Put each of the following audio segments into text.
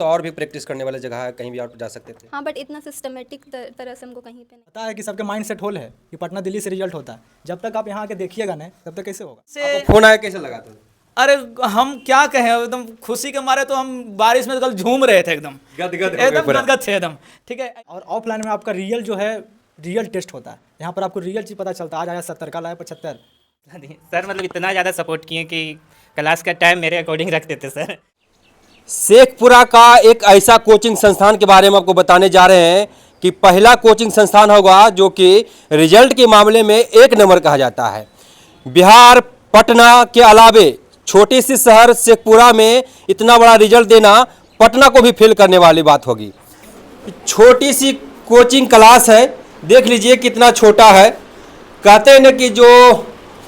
तो और भी प्रैक्टिस करने वाली जगह है, कहीं भी और जा सकते थे। हाँ, बट इतना सिस्टमेटिक तरह से हमको कहीं पे नहीं पता है कि सबके माइंड सेट होल है कि पटना दिल्ली से रिजल्ट होता है। जब तक आप यहाँ आके देखिएगा नहीं तब तक कैसे होगा। आपको फोन आया कैसे लगा था? अरे हम क्या कहें, एकदम खुशी के मारे तो हम बारिश में कल झूम रहे थे, एकदम गदगद हो गए एकदम पूरा। गदगद थे एकदम। ठीक है, और ऑफलाइन में आपका रियल जो है रियल टेस्ट होता है। यहाँ पर आपको रियल चीज़ पता चलता है। आज आया 70 का लाया 75। सर मतलब इतना ज़्यादा सपोर्ट किए कि क्लास का टाइम मेरे अकॉर्डिंग रखते थे सर। शेखपुरा का एक ऐसा कोचिंग संस्थान के बारे में आपको बताने जा रहे हैं कि पहला कोचिंग संस्थान होगा जो कि रिजल्ट के मामले में 1 नंबर कहा जाता है। बिहार पटना के अलावे छोटे से शहर शेखपुरा में इतना बड़ा रिजल्ट देना पटना को भी फेल करने वाली बात होगी। छोटी सी कोचिंग क्लास है, देख लीजिए कितना छोटा है। कहते हैं ना कि जो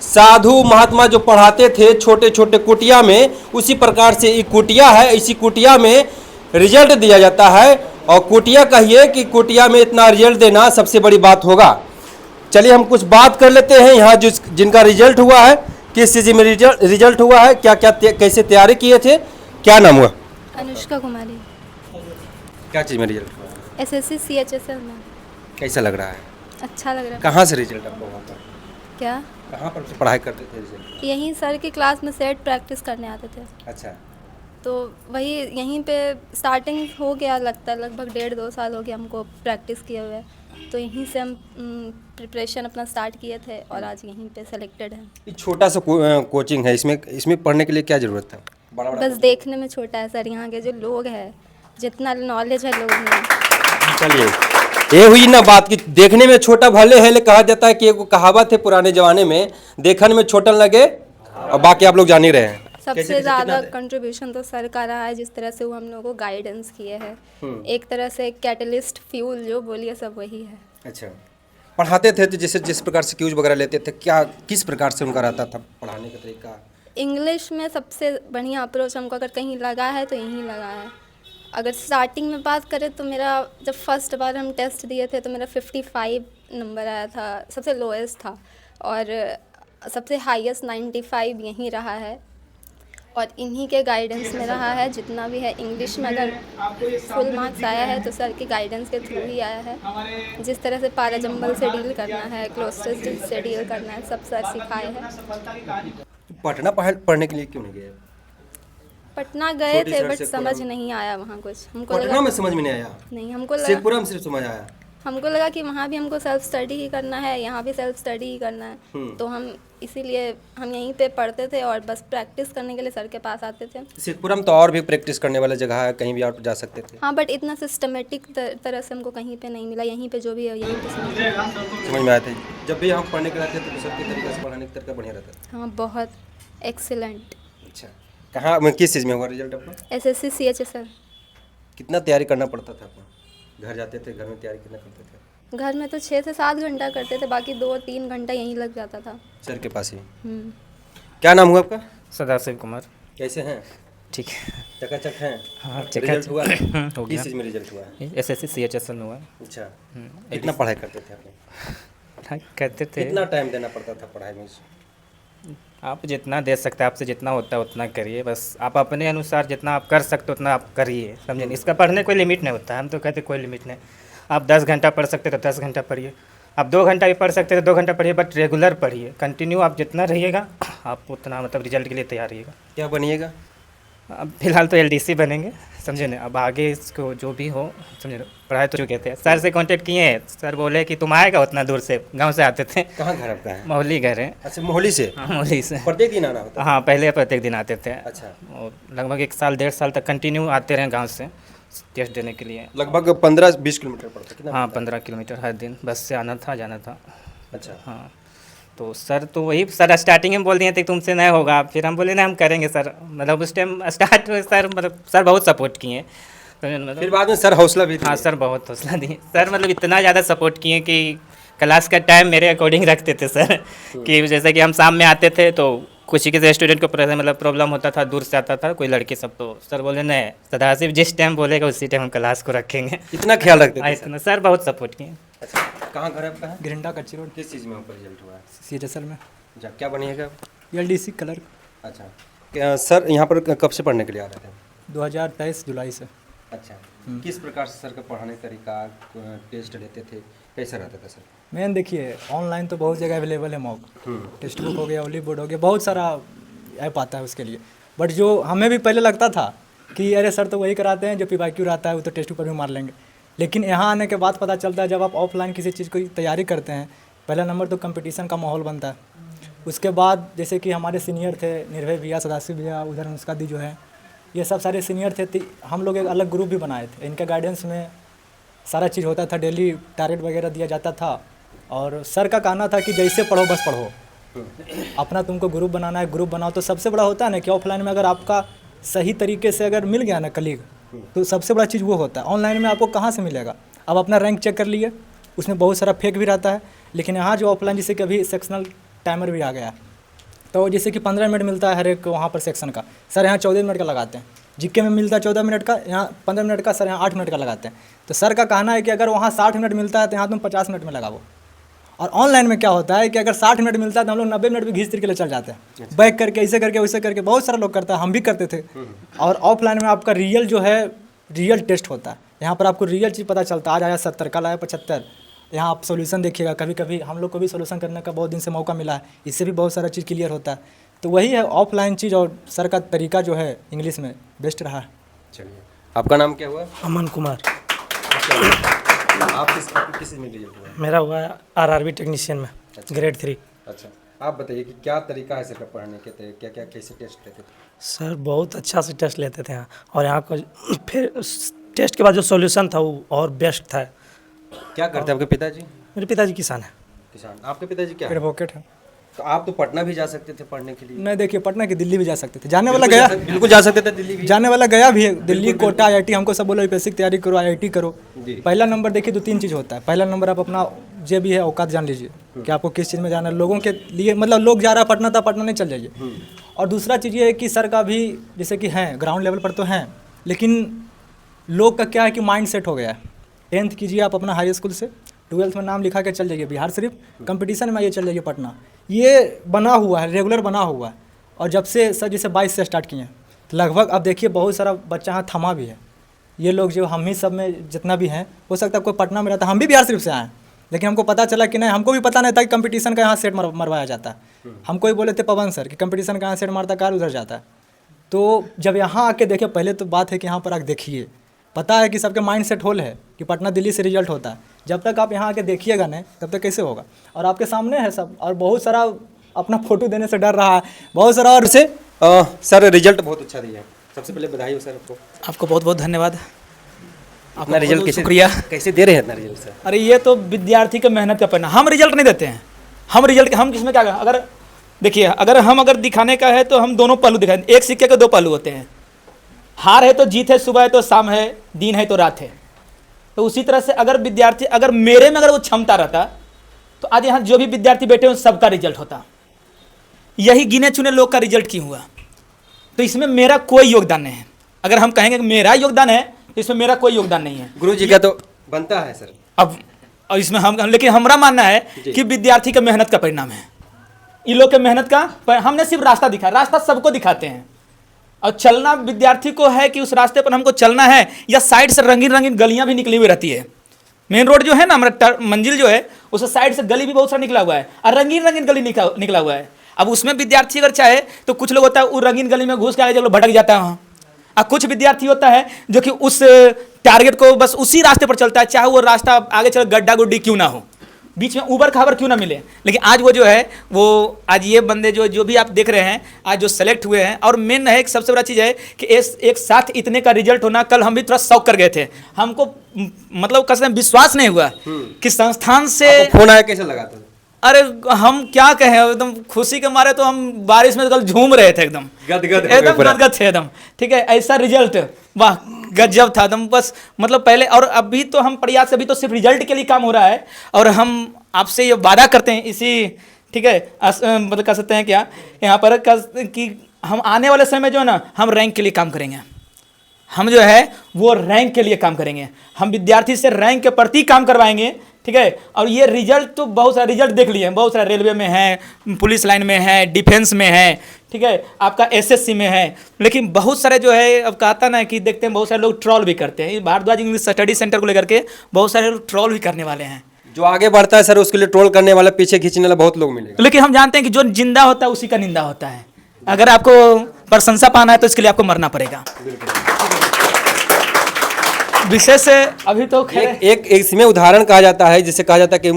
साधु महात्मा जो पढ़ाते थे छोटे छोटे कुटिया में, उसी प्रकार से एक कुटिया है। इसी कुटिया में रिजल्ट दिया जाता है और कुटिया कहिए कि कुटिया में इतना रिजल्ट देना सबसे बड़ी बात होगा। चलिए हम कुछ बात कर लेते हैं यहाँ जिनका रिजल्ट हुआ है, किस चीज़ में रिजल्ट हुआ है, क्या क्या कैसे तैयारी किए थे, क्या नाम हुआ? अनुष्का कुमारी, क्या चीज़ में रिजल्ट हुआ? SSC CHSL में। कैसा लग रहा है? अच्छा लग रहा है। कहाँ से रिजल्ट आपको हुआ था? क्या? कहाँ पर से पढ़ाई करते थे रिजल्ट? यहीं सर की क्लास में सेट प्रैक्टिस करने आते थे, अच्छा, तो वही यहीं पे स्टार्टिंग हो गया, लगता है लगभग 1.5-2 साल हो गया हमको प्रैक्टिस किए हुए। तो यहीं से हम प्रिपरेशन अपना स्टार्ट किए थे और आज यहीं पे सेलेक्टेड हैं। ये छोटा सा कोचिंग है, इसमें पढ़ने के लिए क्या ज़रूरत था? बड़ा बस देखने में छोटा है सर, यहाँ के जो लोग हैं जितना नॉलेज है लोगों में। चलिए, ये हुई ना बात कि देखने में छोटा भले है, लेकिन कहा जाता है कि एक कहावत है पुराने ज़माने में, देखने में छोटा लगे और बाकी आप लोग जान ही रहे हैं। सबसे ज़्यादा कंट्रीब्यूशन तो सर का रहा है, जिस तरह से वो हम लोगों को गाइडेंस किए हैं। एक तरह से कैटलिस्ट फ्यूल जो बोलिए सब वही है। अच्छा, पढ़ाते थे तो जैसे जिस प्रकार से क्यूज वगैरह लेते थे, क्या किस प्रकार से उनका रहता था पढ़ाने का तरीका? इंग्लिश में सबसे बढ़िया अप्रोच हमको अगर कहीं लगा है तो यहीं लगा है। अगर स्टार्टिंग में बात करें तो मेरा जब फर्स्ट बार हम टेस्ट दिए थे तो मेरा 55 नंबर आया था, सबसे लोएस्ट था, और सबसे हाईएस्ट 95 यहीं रहा है। और इन्हीं के गाइडेंस में रहा है जितना भी है। इंग्लिश में अगर फुल मार्क्स आया है तो सर के गाइडेंस के थ्रू ही आया है। जिस तरह से पाराजंबल से डील करना है, क्लोस्टर्स से डील करना है, सब सर सिखाए हैं। पटना पढ़ने के लिए क्यों नहीं गए? पटना गए थे बट समझ नहीं आया वहाँ कुछ। हमको पटना लगा में समझ में नहीं आया, नहीं, हमको लगा शेखपुरा में सिर्फ समझ आया। हमको लगा कि वहाँ भी हमको सेल्फ स्टडी ही करना है, यहाँ भी सेल्फ स्टडी ही करना है। तो हम इसीलिए हम यहीं पे पढ़ते थे और बस प्रैक्टिस करने के लिए सर के पास आते थे। शेखपुरा में तो और भी प्रैक्टिस करने वाली जगह है, कहीं भी और जा सकते थे। हाँ, बट इतना सिस्टमेटिक तरह से हमको कहीं पे नहीं मिला। यहीं पे जो भी है यहीं पे समझ में आया था। जब भी हम पढ़ने के रहते थे तो सबके तरीके से पढ़ाने का तरीका बढ़िया रहता था। हाँ, बहुत एक्सीलेंट। अच्छा, कहाँ में किस चीज़ में हुआ रिजल्ट आपका? SSC CHSL। कितना तैयारी करना पड़ता था आपको? घर जाते थे, घर में तैयारी कितना करते थे? घर में तो 6 से 7 घंटा करते थे, बाकी 2-3 घंटा यहीं लग जाता था। सर के पास ही। क्या नाम हुआ आपका? सदाशिव कुमार। कैसे हैं? ठीक है। चकाचक हैं? हाँ, रिजल्ट हुआ? हो किस गया। चीज़ में रिजल्ट हुआ है? SSC CHSL में हुआ। अच्छा, कितना पढ़ाई करते थे आपने? हाँ, करते थे। कितना टाइम देना पड़ता था पढ़ाई में? आप जितना दे सकते हैं, आपसे जितना होता है उतना करिए। बस आप अपने अनुसार जितना आप कर सकते हो उतना आप करिए, समझे। इसका पढ़ने कोई लिमिट नहीं होता है। हम तो कहते कोई लिमिट नहीं। आप 10 घंटा पढ़ सकते तो 10 घंटा पढ़िए, आप 2 घंटा भी पढ़ सकते तो 2 घंटा पढ़िए, बट रेगुलर पढ़िए, कंटिन्यू। आप जितना रहिएगा आप उतना मतलब रिजल्ट के लिए तैयार रहिएगा। क्या बनिएगा? अब फिलहाल तो LDC बनेंगे, समझे ना। अब आगे इसको जो भी हो, समझे ना, पढ़ाई तो जो कहते हैं। सर से कांटेक्ट किए हैं, सर बोले कि तुम आएगा उतना दूर से, गांव से आते थे। कहाँ घर आपका है? मोहली घर है। अच्छा, मोहाली से? हाँ, मोहली से। प्रत्येक दिन आना होता? हाँ, पहले प्रत्येक दिन आते थे। अच्छा, और लगभग 1 साल 1.5 साल तक कंटिन्यू आते रहे गांव से टेस्ट देने के लिए। लगभग 15-20 किलोमीटर पड़ता? कितना? हाँ, 15 किलोमीटर हर दिन बस से आना था, जाना था। अच्छा, हाँ, तो सर तो वही सर स्टार्टिंग में बोल दिए थे तुमसे नहीं होगा, फिर हम बोले ना हम करेंगे सर। मतलब उस टाइम स्टार्ट हुए सर, मतलब सर बहुत सपोर्ट किए। तो फिर मतलब बाद में सर हौसला भी दिए? हाँ, सर बहुत हौसला दिए। सर मतलब इतना ज़्यादा सपोर्ट किए कि क्लास का टाइम मेरे अकॉर्डिंग रखते थे सर। कि जैसे कि हम शाम में आते थे तो कुछ किसी स्टूडेंट को मतलब प्रॉब्लम होता था, दूर से आता था कोई लड़की सब, तो सर बोले नहीं सदाशिव जिस टाइम बोलेगा उसी टाइम हम क्लास को रखेंगे। इतना ख्याल रखते थे सर? इतना सर बहुत सपोर्ट किए। अच्छा, कहाँ घर आपका है? गिरिंडा कच्ची रोड किस चीज़ में आपका रिजल्ट हुआ है? CHSL में अच्छा, क्या बनिएगा? LDC colour. अच्छा, क्या सर यहाँ पर कब से पढ़ने के लिए आ रहे थे? 2023 जुलाई से। अच्छा, किस प्रकार से सर का पढ़ाने का तरीका, टेस्ट लेते थे, कैसा रहता था सर? मेन देखिए, ऑनलाइन तो बहुत जगह अवेलेबल है मॉक, टेक्स्ट बुक हो गया, ओली बोर्ड हो गया, बहुत सारा ऐप आता है उसके लिए। बट जो हमें भी पहले लगता था कि अरे सर तो वही कराते हैं जो PYQ रहता है, वो तो टेस्ट पेपर में मार लेंगे। लेकिन यहाँ आने के बाद पता चलता है जब आप ऑफलाइन किसी चीज़ की तैयारी करते हैं, पहला नंबर तो कंपटीशन का माहौल बनता है। उसके बाद जैसे कि हमारे सीनियर थे, निर्भय भैया, सदाशिव भैया, उधर अनुष्का दी जो है, ये सब सारे सीनियर थे। हम लोग एक अलग ग्रुप भी बनाए थे, इनके गाइडेंस में सारा चीज़ होता था, डेली टारगेट वगैरह दिया जाता था। और सर का कहना था कि जैसे पढ़ो बस पढ़ो, अपना तुमको ग्रुप बनाना है, ग्रुप बनाओ। तो सबसे बड़ा होता है ना कि ऑफलाइन में अगर आपका सही तरीके से अगर मिल गया ना कलीग, तो सबसे बड़ा चीज़ वो होता है। ऑनलाइन में आपको कहाँ से मिलेगा? अब अपना रैंक चेक कर लिए, उसमें बहुत सारा फेक भी रहता है। लेकिन यहाँ जो ऑफलाइन, जैसे कि अभी सेक्शनल टाइमर भी आ गया है, तो जैसे कि 15 मिनट मिलता है हर एक वहाँ पर सेक्शन का, सर यहाँ 14 मिनट का लगाते हैं। जीके में मिलता है 14 मिनट का, यहाँ 15 मिनट का, सर यहाँ 8 मिनट का लगाते हैं। तो सर का कहना है कि अगर वहाँ 60 मिनट मिलता है तो यहाँ तुम 50 मिनट में लगाओ। और ऑनलाइन में क्या होता है कि अगर 60 मिनट मिलता है तो हम लोग 90 मिनट भी घींच के लिए चल जाते हैं, बैक करके, ऐसे करके, वैसे करके। बहुत सारे लोग करता है, हम भी करते थे। और ऑफलाइन में आपका रियल जो है, रियल टेस्ट होता है। यहाँ पर आपको रियल चीज़ पता चलता है। आज आया 70, कल आया 75। यहाँ आप सोल्यूशन देखिएगा। कभी कभी हम लोग को भी सोल्यूशन करने का बहुत दिन से मौका मिला है, इससे भी बहुत सारा चीज़ क्लियर होता है। तो वही है ऑफलाइन चीज़, और सर का तरीका जो है इंग्लिश में बेस्ट रहा है। चलिए, आपका नाम क्या हुआ? अमन कुमार। आप किस चीज़ में रिजल्ट हुआ? मेरा हुआ है RRB टेक्नीशियन में, ग्रेड 3। अच्छा, आप बताइए कि क्या तरीका है सर का पढ़ाने के, क्या क्या कैसे टेस्ट लेते थे? सर बहुत अच्छा से टेस्ट लेते थे यहाँ, और यहाँ का फिर टेस्ट के बाद जो सॉल्यूशन था वो और बेस्ट था। क्या करते हैं आपके पिताजी? मेरे पिताजी किसान है। किसान। आपके पिताजी क्या है? एडवोकेट है। तो आप तो पटना भी जा सकते थे पढ़ने के लिए। नहीं, देखिए, पटना की दिल्ली भी जा सकते थे, जाने वाला गया, बिल्कुल जा सकते थे दिल्ली भी। जाने वाला गया भी है, दिल्ली, कोटा, IIT। हमको सब बोला यूपीएससी की तैयारी करो, IIT करो। जी। पहला नंबर देखिए 2-3 चीज़ होता है। पहला नंबर आप अपना जो भी है औकात जान लीजिए कि आपको किस चीज़ में जाना है। लोगों के लिए, मतलब लोग जा रहा है पटना, था पटना नहीं चल जाइए। और दूसरा चीज़ ये है कि सर का भी जैसे कि हैं, ग्राउंड लेवल पर तो हैं, लेकिन लोग का क्या है कि माइंड सेट हो गया है। 10th कीजिए आप अपना हाई स्कूल से, 12th में नाम लिखा के चल जाइए बिहार शरीफ, कंपटीशन में आइए चल जाइए पटना। ये बना हुआ है, रेगुलर बना हुआ है। और जब से सर जैसे 22 से स्टार्ट किए हैं, तो लगभग अब देखिए बहुत सारा बच्चा यहाँ थमा भी है। ये लोग जो हम ही सब में जितना भी हैं, हो सकता है कोई पटना में रहता है, हम भी बिहार शरीफ से आए हैं, लेकिन हमको पता चला कि नहीं, हमको भी पता नहीं था कि कंपटीशन का यहाँ सेट मरवाया जाता है। हमको ही बोले थे पवन सर कि कंपटीशन का यहाँ सेट मारता कार उधर जाता है। तो जब यहाँ आके देखे, पहले तो बात है कि यहाँ पर आके देखिए, पता है कि सबके माइंड सेट होल है कि पटना दिल्ली से रिजल्ट होता है। जब तक आप यहाँ आके देखिएगा नहीं, तब तक कैसे होगा? और आपके सामने है सब, और बहुत सारा अपना फोटो देने से डर रहा है, बहुत सारा। और से सर रिजल्ट बहुत अच्छा दिया है, सबसे पहले बधाई हो सर आपको। आपको बहुत बहुत धन्यवाद। अपना रिजल्ट कैसे, शुक्रिया। कैसे दे रहे हैं अपना रिजल्ट सर? अरे ये तो विद्यार्थी का मेहनत का परिणाम। हम रिजल्ट नहीं देते हैं, हम किसमें क्या, अगर देखिए, अगर दिखाने का है तो हम दोनों पहलू दिखाएं। एक सिक्के के 2 पहलू होते हैं। हार है तो जीत है, सुबह है तो शाम है, दिन है तो रात है। तो उसी तरह से अगर विद्यार्थी, अगर मेरे में अगर वो क्षमता रहता, तो आज यहाँ जो भी विद्यार्थी बैठे हैं सबका रिजल्ट होता। यही गिने चुने लोग का रिजल्ट क्यों हुआ? तो इसमें मेरा कोई योगदान नहीं है। अगर हम कहेंगे कि मेरा योगदान है, तो इसमें मेरा कोई योगदान नहीं है। गुरु जी का तो बनता है सर। अब इसमें लेकिन हमारा मानना है कि विद्यार्थी का मेहनत का परिणाम है। इन लोग के मेहनत का हमने सिर्फ रास्ता दिखाया, रास्ता सबको दिखाते हैं। और चलना विद्यार्थी को है कि उस रास्ते पर हमको चलना है, या साइड से रंगीन रंगीन गलियां भी निकली हुई रहती है। मेन रोड जो है ना, हमारा मंजिल जो है, उस साइड से गली भी बहुत सारा निकला हुआ है, और रंगीन रंगीन गली निकला हुआ है। अब उसमें विद्यार्थी अगर चाहे तो कुछ लोग होता है वो रंगीन गली में घुस के आगे भटक जाता है वहाँ। और कुछ विद्यार्थी होता है जो कि उस टारगेट को बस उसी रास्ते पर चलता है, चाहे वो रास्ता आगे चल गड्ढा गुड्डी क्यों ना हो, बीच में ऊबर खाबर क्यों ना मिले। लेकिन आज वो जो है, वो आज ये बंदे जो भी आप देख रहे हैं, आज जो सेलेक्ट हुए हैं, और मेन है, सबसे बड़ा चीज़ है कि एक साथ इतने का रिजल्ट होना। कल हम भी थोड़ा शौक कर गए थे, हमको मतलब कसम विश्वास नहीं हुआ कि संस्थान से फोन आया, कैसे लगा था? अरे हम क्या कहें, एकदम खुशी के मारे तो हम बारिश में कल झूम रहे थे, एकदम गदगद थे एकदम। ठीक है, ऐसा रिजल्ट, वाह गजब था एकदम। बस मतलब पहले और अभी तो हम प्रयास से, अभी तो सिर्फ रिजल्ट के लिए काम हो रहा है, और हम आपसे ये वादा करते हैं इसी, ठीक है, मतलब कह सकते हैं क्या यहाँ पर कि हम आने वाले समय जो है ना, हम रैंक के लिए काम करेंगे। हम जो है वो रैंक के लिए काम करेंगे। हम विद्यार्थी से रैंक के प्रति काम करवाएंगे ठीक है। और ये रिजल्ट तो बहुत सारे रिजल्ट देख लिए हैं, बहुत सारे रेलवे में है, पुलिस लाइन में है, डिफेंस में है, ठीक है, आपका एसएससी में है। लेकिन बहुत सारे जो है, अब कहता ना कि देखते हैं बहुत सारे लोग ट्रोल भी करते हैं। भारद्वाज इंग्लिश स्टडी सेंटर को लेकर के बहुत सारे लोग ट्रोल भी करने वाले हैं। जो आगे बढ़ता है सर उसके लिए ट्रोल करने वाला, पीछे खींचने वाला बहुत लोग मिलेगा। लेकिन हम जानते हैं कि जो जिंदा होता है उसी का निंदा होता है। अगर आपको प्रशंसा पाना है तो इसके लिए आपको मरना पड़ेगा। विशेष अभी तो खैर एक इसमें उदाहरण कहा जाता है, जिसे कहा जाता है कि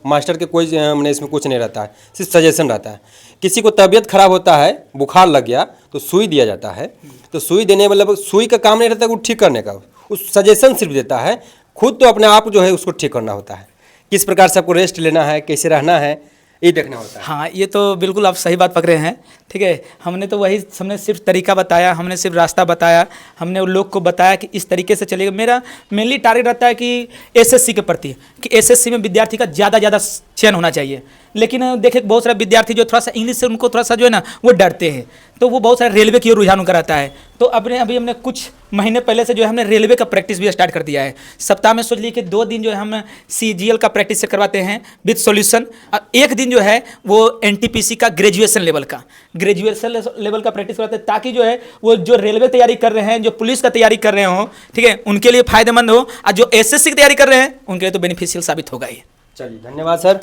मास्टर के कोई इसमें कुछ नहीं रहता है, सिर्फ सजेशन रहता है। किसी को तबीयत खराब होता है, बुखार लग गया तो सुई दिया जाता है, तो सुई देने मतलब सुई का काम नहीं रहता वो ठीक करने का, उस सजेशन सिर्फ देता है, खुद तो अपने आप जो है उसको ठीक करना होता है। किस प्रकार से आपको रेस्ट लेना है, कैसे रहना है, ये देखना होता है। हाँ, ये तो बिल्कुल आप सही बात पकड़े हैं, ठीक है। हमने सिर्फ तरीका बताया, हमने सिर्फ रास्ता बताया, हमने उन लोग को बताया कि इस तरीके से चलेगा। मेरा मेनली टारगेट रहता है कि एसएससी के प्रति, कि एसएससी में विद्यार्थी का ज़्यादा चयन होना चाहिए। लेकिन देखिए बहुत सारे विद्यार्थी जो थोड़ा सा इंग्लिश से उनको थोड़ा सा जो है ना वो डरते हैं, तो वो बहुत सारे रेलवे की ओर रुझान कराता है। तो अभी हमने कुछ महीने पहले से जो है हमने रेलवे का प्रैक्टिस भी स्टार्ट कर दिया है। सप्ताह में सोच लीजिए कि 2 दिन जो है हम CGL का प्रैक्टिस से करवाते हैं विद सॉल्यूशन, और 1 दिन जो है वो NTPC का ग्रेजुएशन लेवल का प्रैक्टिस करवाते हैं, ताकि जो है वो जो रेलवे तैयारी कर रहे हैं, जो पुलिस का तैयारी कर रहे हो, ठीक है, उनके लिए फायदेमंद हो, और जो SSC की तैयारी कर रहे हैं उनके लिए तो बेनिफिशियल साबित होगा ही। चलिए धन्यवाद सर।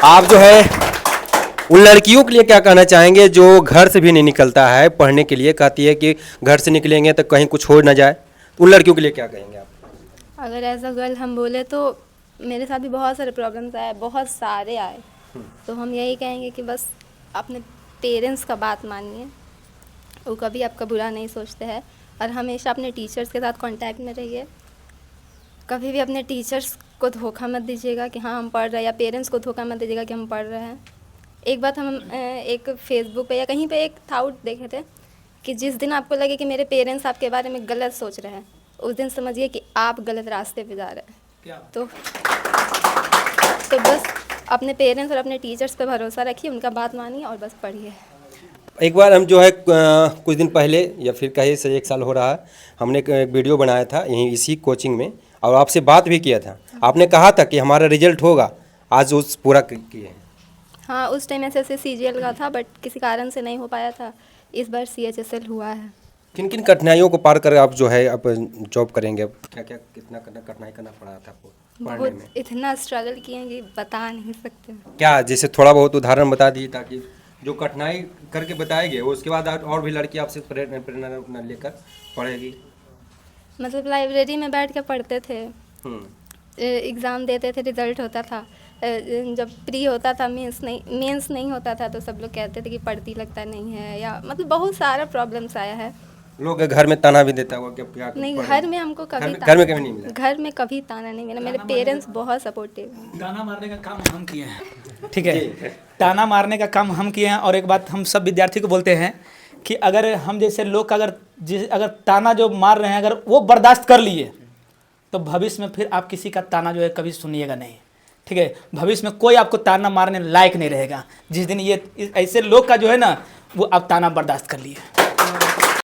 आप जो है उन लड़कियों के लिए क्या कहना चाहेंगे जो घर से भी नहीं निकलता है पढ़ने के लिए, कहती है कि घर से निकलेंगे तो कहीं कुछ हो ना जाए, उन लड़कियों के लिए क्या कहेंगे आप? अगर एज अ गर्ल हम बोले तो मेरे साथ भी बहुत सारे प्रॉब्लम्स आए, बहुत सारे आए। तो हम यही कहेंगे कि बस अपने पेरेंट्स का बात मानिए, वो कभी आपका बुरा नहीं सोचते हैं, और हमेशा अपने टीचर्स के साथ कांटेक्ट में रहिए। कभी भी अपने टीचर्स को धोखा मत दीजिएगा कि हाँ हम पढ़ रहे हैं, या पेरेंट्स को धोखा मत दीजिएगा कि हम पढ़ रहे हैं। एक बात हम एक फेसबुक पे या कहीं पे एक थाउट देखे थे कि जिस दिन आपको लगे कि मेरे पेरेंट्स आपके बारे में गलत सोच रहे हैं, उस दिन समझिए कि आप गलत रास्ते पे जा रहे हैं। तो बस अपने पेरेंट्स और अपने टीचर्स पे भरोसा रखिए, उनका बात मानिए और बस पढ़िए। एक बार हम जो है कुछ दिन पहले या फिर कहीं से 1 साल हो रहा है, हमने एक वीडियो बनाया था यहीं इसी कोचिंग में, और आपसे बात भी किया था। आपने कहा था कि हमारा रिजल्ट होगा, आज उस पूरा किए हैं। हाँ, उस टाइम ऐसे CGL का था, बट किसी कारण से नहीं हो पाया था। इस बार CHSL हुआ है। किन किन कठिनाइयों को पार कर आप जो है आप जॉब करेंगे? अब क्या क्या कितना कठिनाई करना पड़ा था आपको पढ़ने में? बहुत इतना स्ट्रगल किए कि बता नहीं सकते। क्या जैसे थोड़ा बहुत उदाहरण बता दिए, ताकि जो कठिनाई करके बताएंगे उसके बाद और भी लड़की आपसे प्रेरणा लेकर पढ़ेगी। मतलब लाइब्रेरी में बैठ के पढ़ते थे, एग्ज़ाम देते थे, रिजल्ट होता था, जब प्री होता था, मेंस नहीं होता था, तो सब लोग कहते थे कि पढ़ती लगता नहीं है, या मतलब बहुत सारा प्रॉब्लम्स आया है। लोग घर में ताना भी देता होगा कि क्या नहीं, घर में हमको कभी घर में कभी नहीं मिला? घर में कभी ताना नहीं मिला। मेरे पेरेंट्स बहुत सपोर्टिव हैं। ताना मारने का काम हम किए हैं, ठीक है, ताना मारने का काम हम किए हैं। और एक बात हम सब विद्यार्थी को बोलते हैं कि अगर हम जैसे लोग का अगर ताना जो मार रहे हैं अगर वो बर्दाश्त कर लिए, तो भविष्य में फिर आप किसी का ताना जो है कभी सुनिएगा नहीं, ठीक है। भविष्य में कोई आपको ताना मारने लायक नहीं रहेगा। जिस दिन ये ऐसे लोग का जो है ना वो आप ताना बर्दाश्त कर लिए।